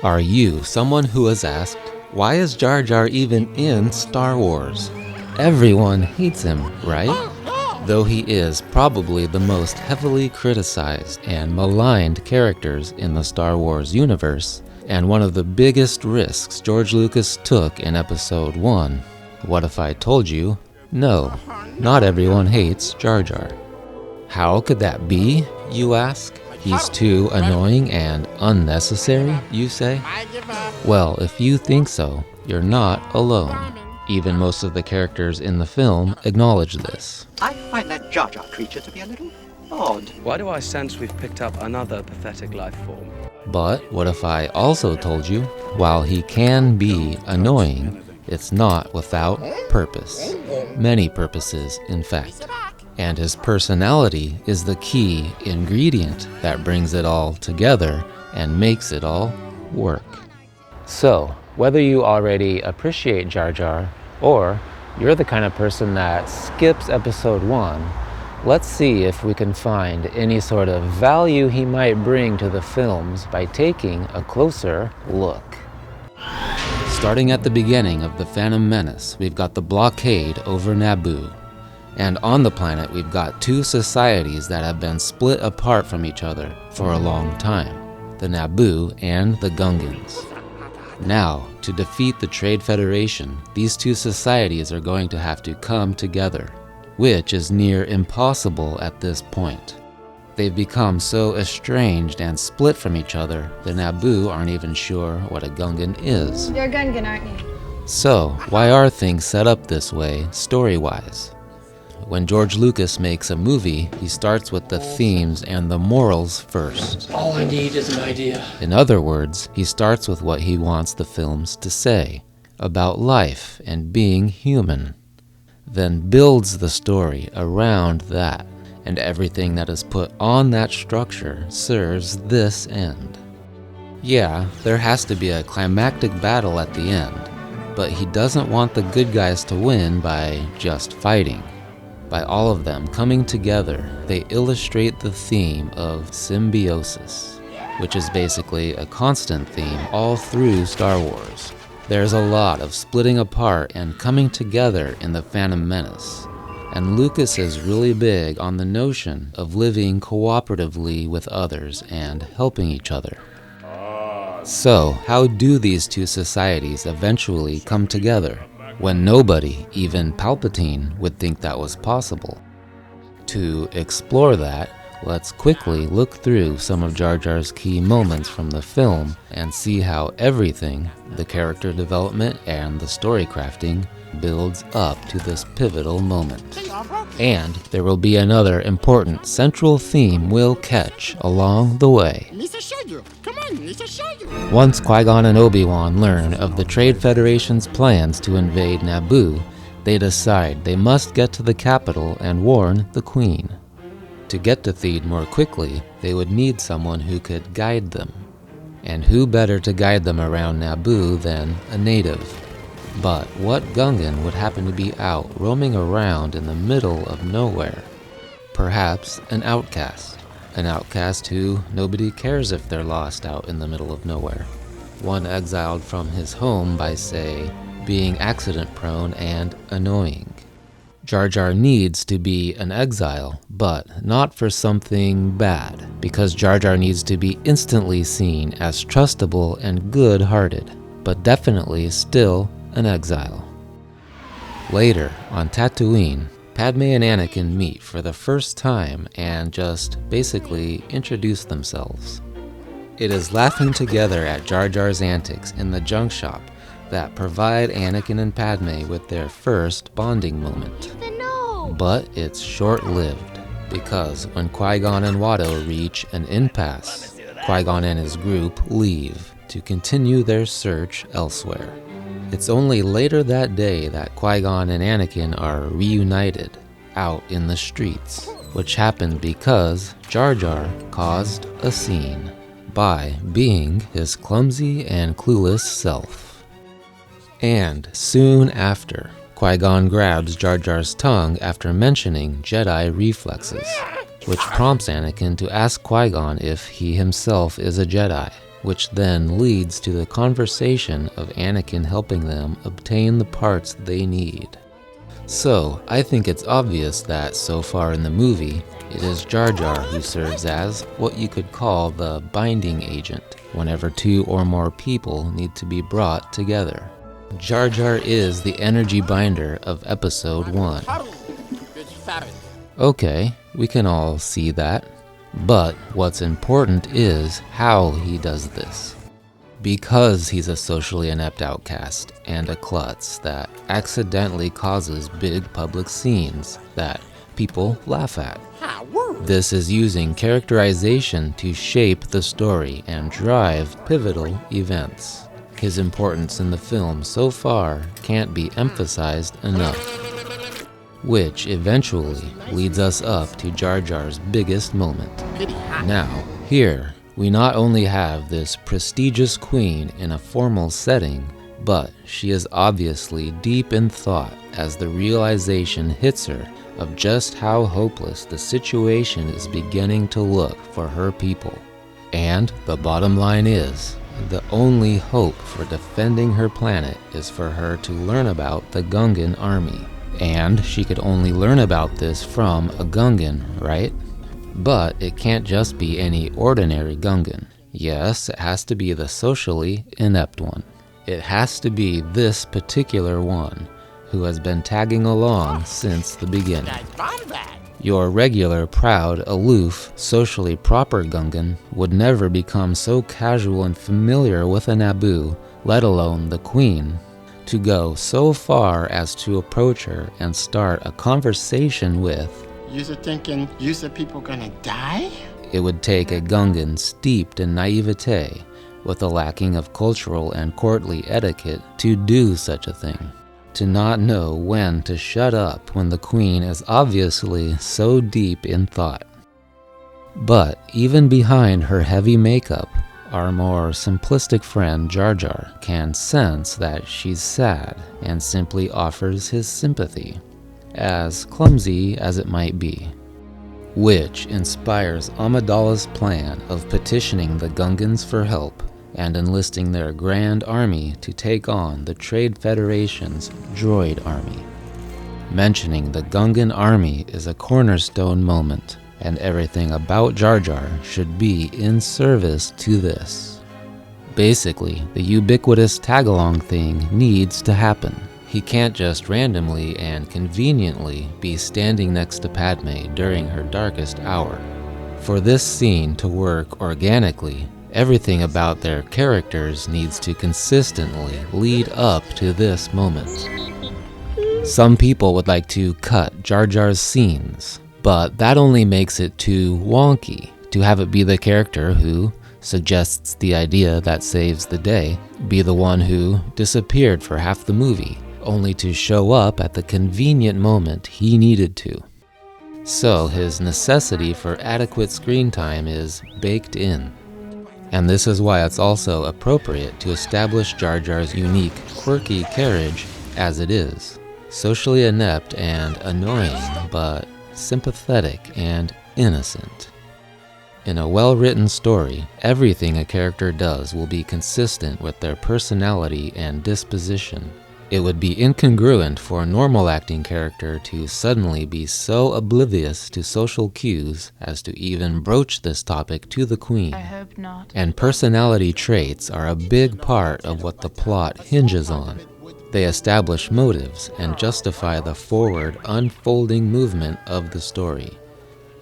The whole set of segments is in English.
Are you someone who has asked, why is Jar Jar even in Star Wars? Everyone hates him, right? Though he is probably the most heavily criticized and maligned characters in the Star Wars universe, and one of the biggest risks George Lucas took in Episode 1. What if I told you, no, not everyone hates Jar Jar? How could that be, you ask? He's too annoying and unnecessary, you say? Well, if you think so, you're not alone. Even most of the characters in the film acknowledge this. I find that Jar Jar creature to be a little odd. Why do I sense we've picked up another pathetic life form? But what if I also told you, while he can be annoying, it's not without purpose. Many purposes, in fact. And his personality is the key ingredient that brings it all together and makes it all work. So, whether you already appreciate Jar Jar, or you're the kind of person that skips Episode 1, let's see if we can find any sort of value he might bring to the films by taking a closer look. Starting at the beginning of The Phantom Menace, we've got the blockade over Naboo. And on the planet, we've got two societies that have been split apart from each other for a long time, the Naboo and the Gungans. Now, to defeat the Trade Federation, these two societies are going to have to come together, which is near impossible at this point. They've become so estranged and split from each other, the Naboo aren't even sure what a Gungan is. You're a Gungan, aren't you? So, why are things set up this way, story-wise? When George Lucas makes a movie, he starts with the themes and the morals first. All I need is an idea. In other words, he starts with what he wants the films to say, about life and being human. Then builds the story around that, and everything that is put on that structure serves this end. Yeah, there has to be a climactic battle at the end, but he doesn't want the good guys to win by just fighting. By all of them coming together, they illustrate the theme of symbiosis, which is basically a constant theme all through Star Wars. There's a lot of splitting apart and coming together in The Phantom Menace, and Lucas is really big on the notion of living cooperatively with others and helping each other. So, how do these two societies eventually come together, when nobody, even Palpatine, would think that was possible? To explore that, let's quickly look through some of Jar Jar's key moments from the film and see how everything, the character development and the story crafting, builds up to this pivotal moment. And there will be another important central theme we'll catch along the way. Once Qui-Gon and Obi-Wan learn of the Trade Federation's plans to invade Naboo, they decide they must get to the capital and warn the Queen. To get to Theed more quickly, they would need someone who could guide them. And who better to guide them around Naboo than a native? But what Gungan would happen to be out roaming around in the middle of nowhere? Perhaps an outcast. An outcast who nobody cares if they're lost out in the middle of nowhere. One exiled from his home by, say, being accident-prone and annoying. Jar Jar needs to be an exile, but not for something bad, because Jar Jar needs to be instantly seen as trustable and good-hearted, but definitely still an exile. Later, on Tatooine, Padme and Anakin meet for the first time and just basically introduce themselves. It is laughing together at Jar Jar's antics in the junk shop that provide Anakin and Padme with their first bonding moment. But it's short-lived, because when Qui-Gon and Watto reach an impasse, Qui-Gon and his group leave to continue their search elsewhere. It's only later that day that Qui-Gon and Anakin are reunited out in the streets, which happened because Jar Jar caused a scene by being his clumsy and clueless self. And soon after, Qui-Gon grabs Jar Jar's tongue after mentioning Jedi reflexes, which prompts Anakin to ask Qui-Gon if he himself is a Jedi. which then leads to the conversation of Anakin helping them obtain the parts they need. So, I think it's obvious that so far in the movie, it is Jar Jar who serves as what you could call the binding agent whenever two or more people need to be brought together. Jar Jar is the energy binder of Episode 1. Okay, we can all see that. But what's important is how he does this. Because he's a socially inept outcast and a klutz that accidentally causes big public scenes that people laugh at. This is using characterization to shape the story and drive pivotal events. His importance in the film so far can't be emphasized enough, which eventually leads us up to Jar Jar's biggest moment. Now, here, we not only have this prestigious queen in a formal setting, but she is obviously deep in thought as the realization hits her of just how hopeless the situation is beginning to look for her people. And the bottom line is, the only hope for defending her planet is for her to learn about the Gungan army. And she could only learn about this from a Gungan, right? But it can't just be any ordinary Gungan. Yes, it has to be the socially inept one. It has to be this particular one who has been tagging along since the beginning. Your regular, proud, aloof, socially proper Gungan would never become so casual and familiar with a Naboo, let alone the Queen, to go so far as to approach her and start a conversation with. You're thinking, people gonna die? It would take a Gungan steeped in naivete, with a lacking of cultural and courtly etiquette to do such a thing. To not know when to shut up when the Queen is obviously so deep in thought. But even behind her heavy makeup, our more simplistic friend Jar Jar can sense that she's sad and simply offers his sympathy, as clumsy as it might be, which inspires Amidala's plan of petitioning the Gungans for help and enlisting their grand army to take on the Trade Federation's droid army. Mentioning the Gungan army is a cornerstone moment, and everything about Jar Jar should be in service to this. Basically, the ubiquitous tag-along thing needs to happen. He can't just randomly and conveniently be standing next to Padme during her darkest hour. For this scene to work organically, everything about their characters needs to consistently lead up to this moment. Some people would like to cut Jar Jar's scenes, but that only makes it too wonky to have it be the character who suggests the idea that saves the day, be the one who disappeared for half the movie, only to show up at the convenient moment he needed to. So his necessity for adequate screen time is baked in. And this is why it's also appropriate to establish Jar Jar's unique, quirky carriage as it is. Socially inept and annoying, but sympathetic and innocent. In a well-written story, everything a character does will be consistent with their personality and disposition. It would be incongruent for a normal acting character to suddenly be so oblivious to social cues as to even broach this topic to the Queen. I hope not. And personality traits are a big part of what the plot hinges on. They establish motives and justify the forward, unfolding movement of the story.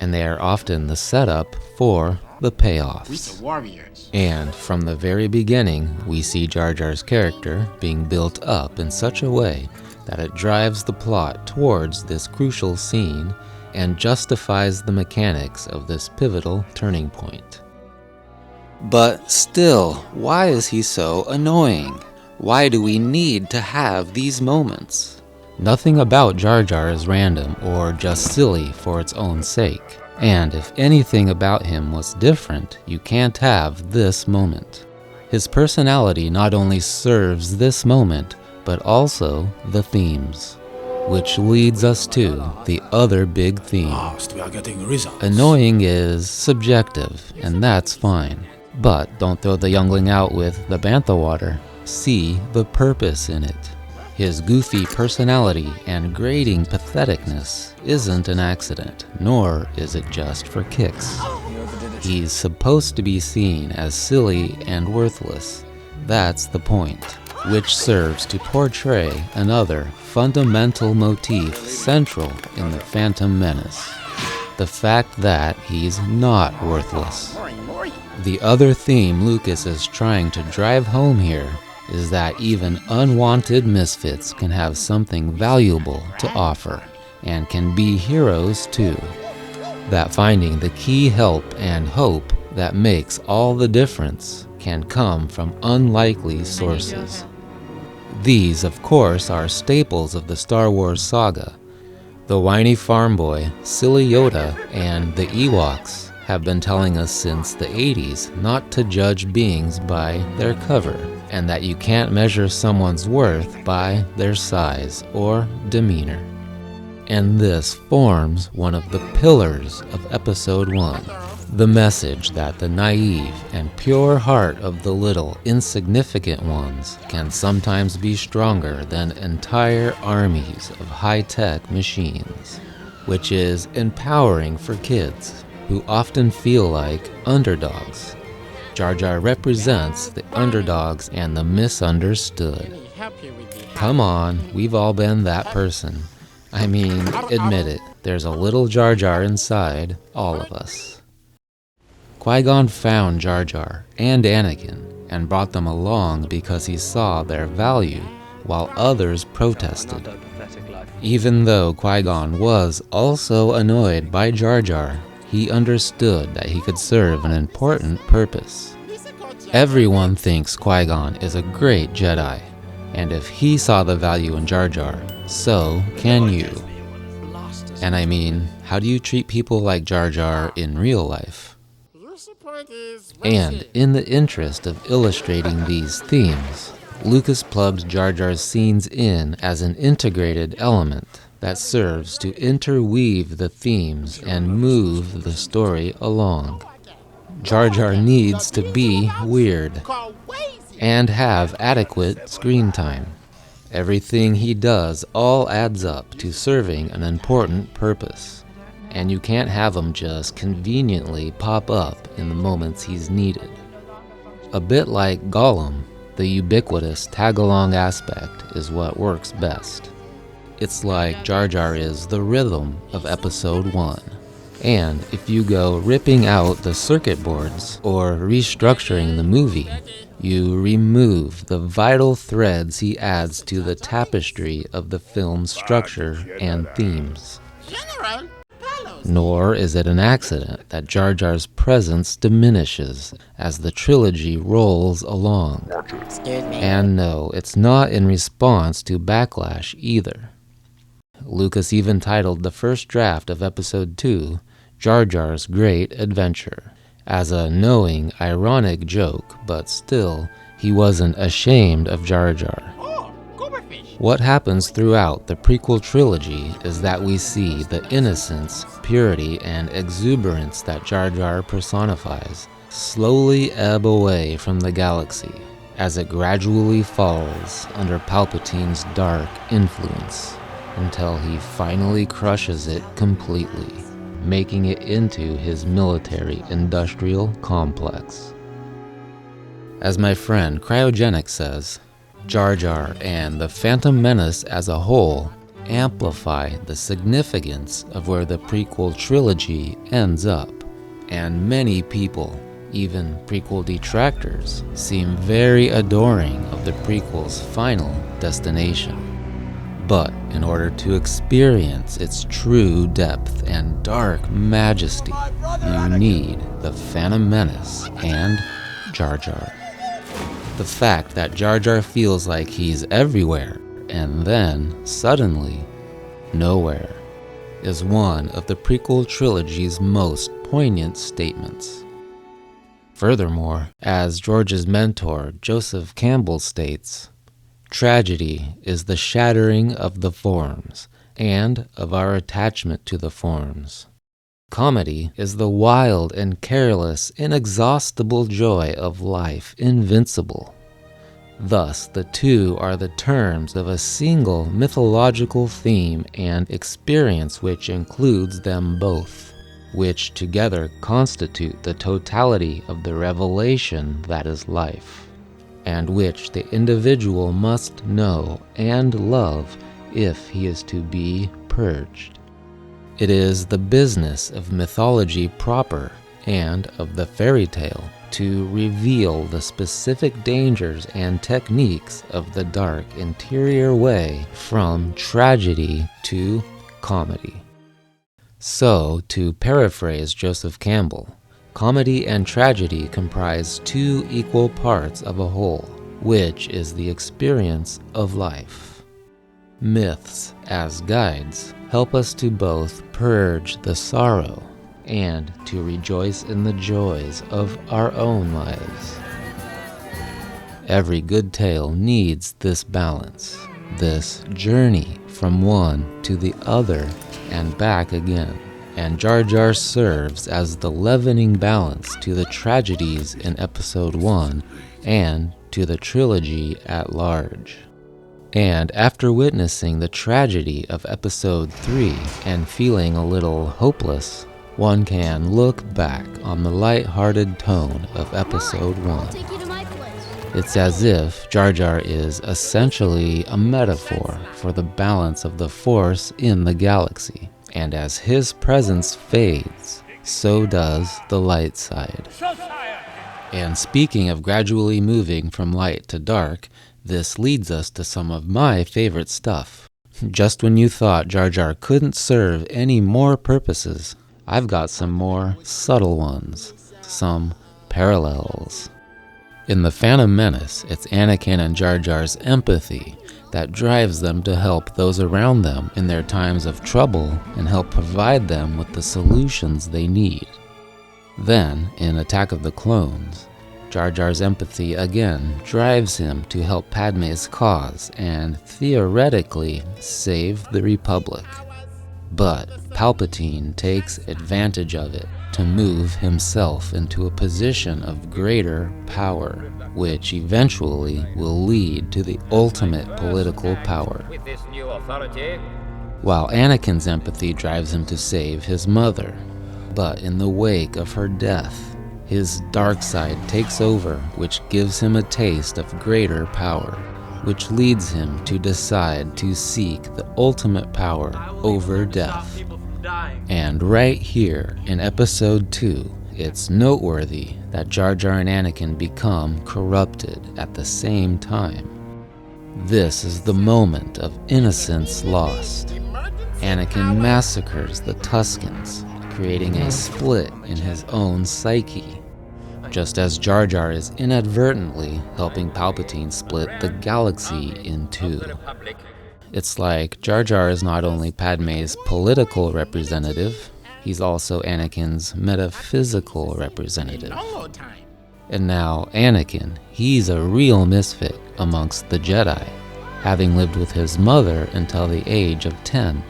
And they are often the setup for the payoffs. Warriors. And from the very beginning, we see Jar Jar's character being built up in such a way that it drives the plot towards this crucial scene and justifies the mechanics of this pivotal turning point. But still, why is he so annoying? Why do we need to have these moments? Nothing about Jar Jar is random or just silly for its own sake. And if anything about him was different, you can't have this moment. His personality not only serves this moment, but also the themes. Which leads us to the other big theme. We are getting results. Annoying is subjective, and that's fine. But don't throw the youngling out with the bantha water. See the purpose in it. His goofy personality and grating patheticness isn't an accident, nor is it just for kicks. He's supposed to be seen as silly and worthless. That's the point, which serves to portray another fundamental motif central in the Phantom Menace: the fact that he's not worthless. The other theme Lucas is trying to drive home here is that even unwanted misfits can have something valuable to offer, and can be heroes too. That finding the key help and hope that makes all the difference can come from unlikely sources. These, of course, are staples of the Star Wars saga. The whiny farm boy, silly Yoda, and the Ewoks have been telling us since the 80s not to judge beings by their cover, and that you can't measure someone's worth by their size or demeanor. And this forms one of the pillars of Episode 1, the message that the naive and pure heart of the little insignificant ones can sometimes be stronger than entire armies of high-tech machines, which is empowering for kids who often feel like underdogs. Jar Jar represents the underdogs and the misunderstood. Come on, we've all been that person. I mean, admit it, there's a little Jar Jar inside all of us. Qui-Gon found Jar Jar and Anakin and brought them along because he saw their value while others protested. Even though Qui-Gon was also annoyed by Jar Jar, he understood that he could serve an important purpose. Everyone thinks Qui-Gon is a great Jedi, and if he saw the value in Jar Jar, so can you. And I mean, how do you treat people like Jar Jar in real life? And in the interest of illustrating these themes, Lucas plugged Jar Jar's scenes in as an integrated element that serves to interweave the themes and move the story along. Jar Jar needs to be weird and have adequate screen time. Everything he does all adds up to serving an important purpose, and you can't have him just conveniently pop up in the moments he's needed. A bit like Gollum, the ubiquitous tag-along aspect is what works best. It's like Jar Jar is the rhythm of Episode 1. And if you go ripping out the circuit boards or restructuring the movie, you remove the vital threads he adds to the tapestry of the film's structure and themes. Nor is it an accident that Jar Jar's presence diminishes as the trilogy rolls along. And no, it's not in response to backlash either. Lucas even titled the first draft of Episode 2, Jar Jar's Great Adventure, as a knowing, ironic joke, but still, he wasn't ashamed of Jar Jar. What happens throughout the prequel trilogy is that we see the innocence, purity, and exuberance that Jar Jar personifies slowly ebb away from the galaxy as it gradually falls under Palpatine's dark influence, until he finally crushes it completely, making it into his military-industrial complex. As my friend Cryogenic says, Jar Jar and the Phantom Menace as a whole amplify the significance of where the prequel trilogy ends up, and many people, even prequel detractors, seem very adoring of the prequel's final destination. But in order to experience its true depth and dark majesty, you need the Phantom Menace and Jar Jar. The fact that Jar Jar feels like he's everywhere and then, suddenly, nowhere, is one of the prequel trilogy's most poignant statements. Furthermore, as George's mentor Joseph Campbell states, tragedy is the shattering of the forms and of our attachment to the forms. Comedy is the wild and careless, inexhaustible joy of life, invincible. Thus, the two are the terms of a single mythological theme and experience which includes them both, which together constitute the totality of the revelation that is life, and which the individual must know and love if he is to be purged. It is the business of mythology proper and of the fairy tale to reveal the specific dangers and techniques of the dark interior way from tragedy to comedy. So, to paraphrase Joseph Campbell, comedy and tragedy comprise two equal parts of a whole, which is the experience of life. Myths, as guides, help us to both purge the sorrow and to rejoice in the joys of our own lives. Every good tale needs this balance, this journey from one to the other and back again, and Jar Jar serves as the leavening balance to the tragedies in Episode 1 and to the trilogy at large. And after witnessing the tragedy of Episode 3 and feeling a little hopeless, one can look back on the light-hearted tone of Episode 1. It's as if Jar Jar is essentially a metaphor for the balance of the Force in the galaxy, and as his presence fades, so does the light side. And speaking of gradually moving from light to dark, this leads us to some of my favorite stuff. Just when you thought Jar Jar couldn't serve any more purposes, I've got some more subtle ones, some parallels. In The Phantom Menace, it's Anakin and Jar Jar's empathy that drives them to help those around them in their times of trouble and help provide them with the solutions they need. Then, in Attack of the Clones, Jar Jar's empathy again drives him to help Padme's cause and theoretically save the Republic. But Palpatine takes advantage of it to move himself into a position of greater power, which eventually will lead to the ultimate political power. While Anakin's empathy drives him to save his mother, but in the wake of her death, his dark side takes over, which gives him a taste of greater power, which leads him to decide to seek the ultimate power over death. And right here in Episode 2, it's noteworthy that Jar Jar and Anakin become corrupted at the same time. This is the moment of innocence lost. Anakin massacres the Tuskens, creating a split in his own psyche, just as Jar Jar is inadvertently helping Palpatine split the galaxy in two. It's like Jar Jar is not only Padme's political representative, he's also Anakin's metaphysical representative. And now Anakin, he's a real misfit amongst the Jedi, having lived with his mother until the age of 10.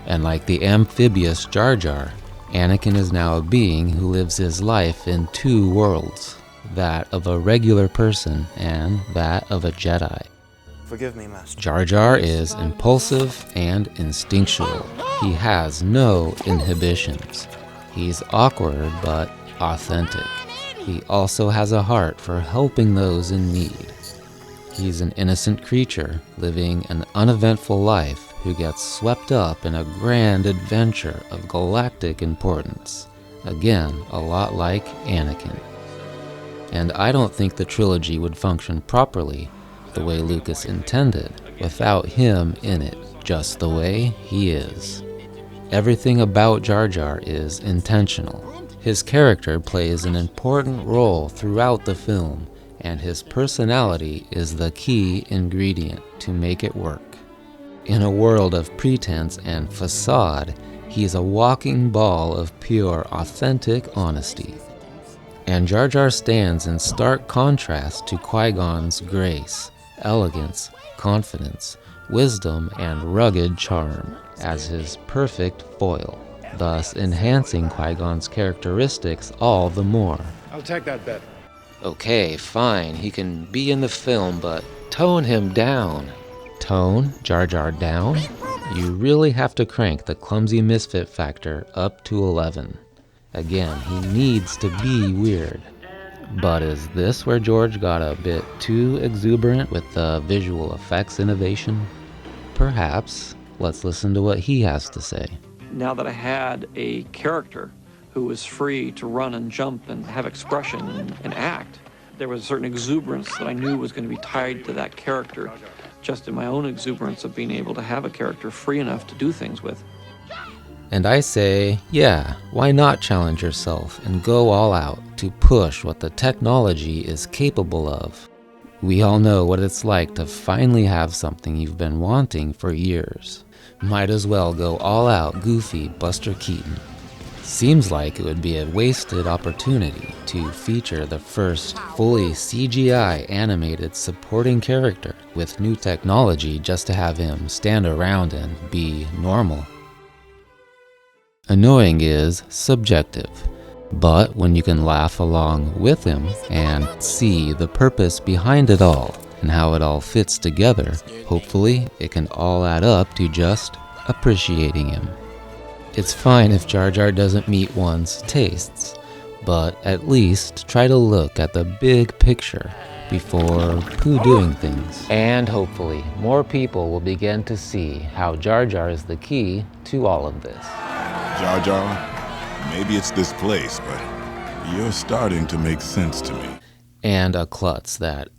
And like the amphibious Jar Jar, Anakin is now a being who lives his life in two worlds, that of a regular person and that of a Jedi. Forgive me, Master. Jar Jar is impulsive and instinctual. He has no inhibitions. He's awkward but authentic. He also has a heart for helping those in need. He's an innocent creature living an uneventful life who gets swept up in a grand adventure of galactic importance. Again, a lot like Anakin. And I don't think the trilogy would function properly the way Lucas intended without him in it, just the way he is. Everything about Jar Jar is intentional. His character plays an important role throughout the film, and his personality is the key ingredient to make it work. In a world of pretense and facade, he's a walking ball of pure, authentic honesty. And Jar Jar stands in stark contrast to Qui-Gon's grace, elegance, confidence, wisdom, and rugged charm as his perfect foil. thus enhancing Qui-Gon's characteristics all the more. I'll take that bet. Okay, fine, he can be in the film, but tone him down. Tone Jar Jar down? You really have to crank the clumsy misfit factor up to 11. Again, he needs to be weird. But is this where George got a bit too exuberant with the visual effects innovation? Perhaps. Let's listen to what he has to say. Now that I had a character who was free to run and jump and have expression and act, there was a certain exuberance that I knew was going to be tied to that character, just in my own exuberance of being able to have a character free enough to do things with. And I say, yeah, why not challenge yourself and go all out to push what the technology is capable of? We all know what it's like to finally have something you've been wanting for years. Might as well go all out goofy Buster Keaton. Seems like it would be a wasted opportunity to feature the first fully CGI animated supporting character with new technology just to have him stand around and be normal. Annoying is subjective, but when you can laugh along with him and see the purpose behind it all and how it all fits together, hopefully it can all add up to just appreciating him. It's fine if Jar Jar doesn't meet one's tastes, but at least try to look at the big picture before poo-doing things. And hopefully more people will begin to see how Jar Jar is the key to all of this. Jar Jar, maybe it's this place, but you're starting to make sense to me. And a klutz that